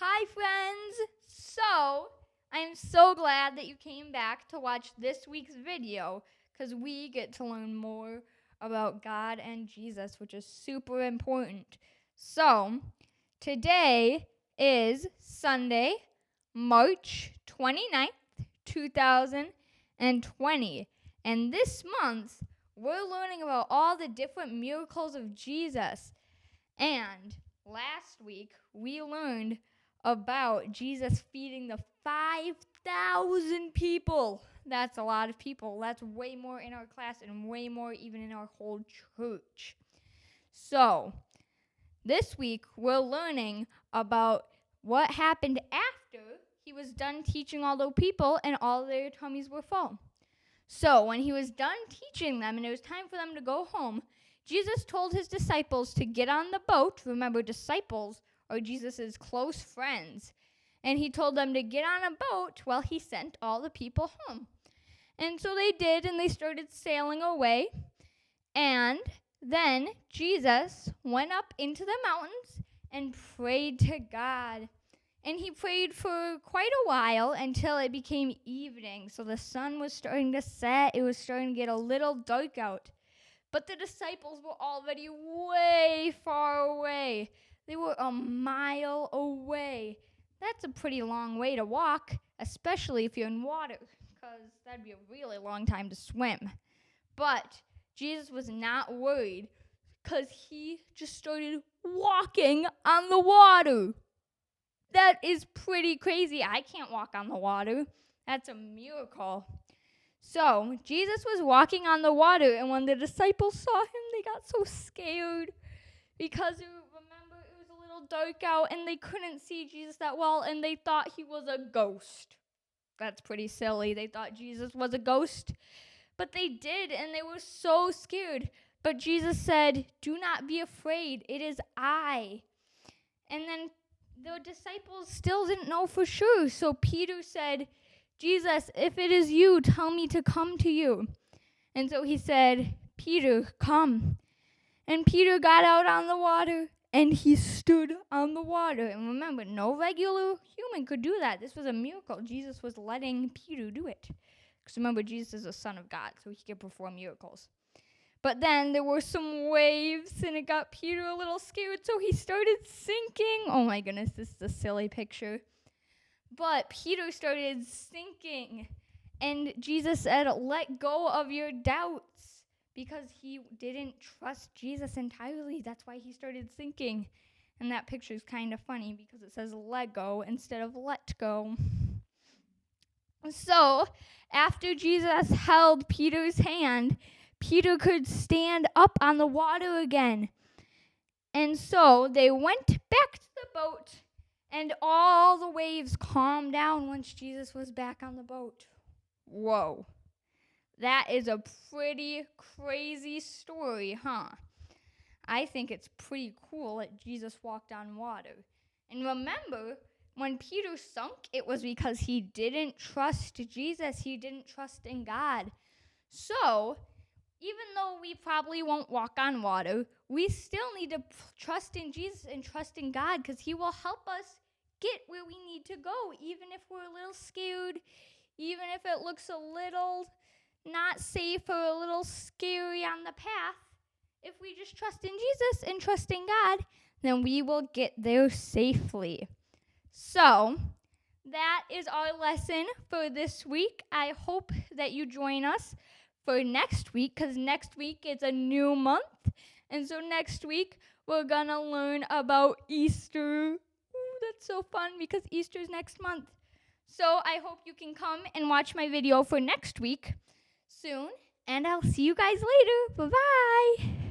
Hi, friends! So, I am so glad that you came back to watch this week's video because we get to learn more about God and Jesus, which is super important. So, today is Sunday, March 29th, 2020. And this month, we're learning about all the different miracles of Jesus. And last week, we learned about Jesus feeding the 5,000 people. That's a lot of people. That's way more in our class and way more even in our whole church. So, this week we're learning about what happened after he was done teaching all those people and all their tummies were full. So, when he was done teaching them and it was time for them to go home, Jesus told his disciples to get on the boat. Remember, disciples are Jesus' close friends. And he told them to get on a boat while he sent all the people home. And so they did, and they started sailing away. And then Jesus went up into the mountains and prayed to God. And he prayed for quite a while until it became evening. So the sun was starting to set. It was starting to get a little dark out. But the disciples were already way far away. They were a mile away. That's a pretty long way to walk, especially if you're in water, because that'd be a really long time to swim. But Jesus was not worried, because he just started walking on the water. That is pretty crazy. I can't walk on the water. That's a miracle. So, Jesus was walking on the water, and when the disciples saw him, they got so scared because, remember, it was a little dark out, and they couldn't see Jesus that well, and they thought he was a ghost. That's pretty silly. They thought Jesus was a ghost, but they did, and they were so scared. But Jesus said, "Do not be afraid. It is I." And then the disciples still didn't know for sure, so Peter said, "Jesus, if it is you, tell me to come to you." And so he said, "Peter, come." And Peter got out on the water, and he stood on the water. And remember, no regular human could do that. This was a miracle. Jesus was letting Peter do it. Because remember, Jesus is the Son of God, so he could perform miracles. But then there were some waves, and it got Peter a little scared, so he started sinking. Oh my goodness, this is a silly picture. But Peter started sinking, and Jesus said, "Let go of your doubts," because he didn't trust Jesus entirely. That's why he started sinking. And that picture is kind of funny because it says "let go" instead of "let go." So, after Jesus held Peter's hand, Peter could stand up on the water again. And so they went back to the boat, and all the waves calmed down once Jesus was back on the boat. Whoa. That is a pretty crazy story, huh? I think it's pretty cool that Jesus walked on water. And remember, when Peter sunk, it was because he didn't trust Jesus. He didn't trust in God. So, even though we probably won't walk on water, we still need to trust in Jesus and trust in God, because he will help us get where we need to go, even if we're a little scared, even if it looks a little not safe or a little scary on the path. If we just trust in Jesus and trust in God, then we will get there safely. So, that is our lesson for this week. I hope that you join us for next week, because next week is a new month. And so next week, we're going to learn about Easter. Ooh, that's so fun, because Easter's next month. So I hope you can come and watch my video for next week soon. And I'll see you guys later. Bye-bye.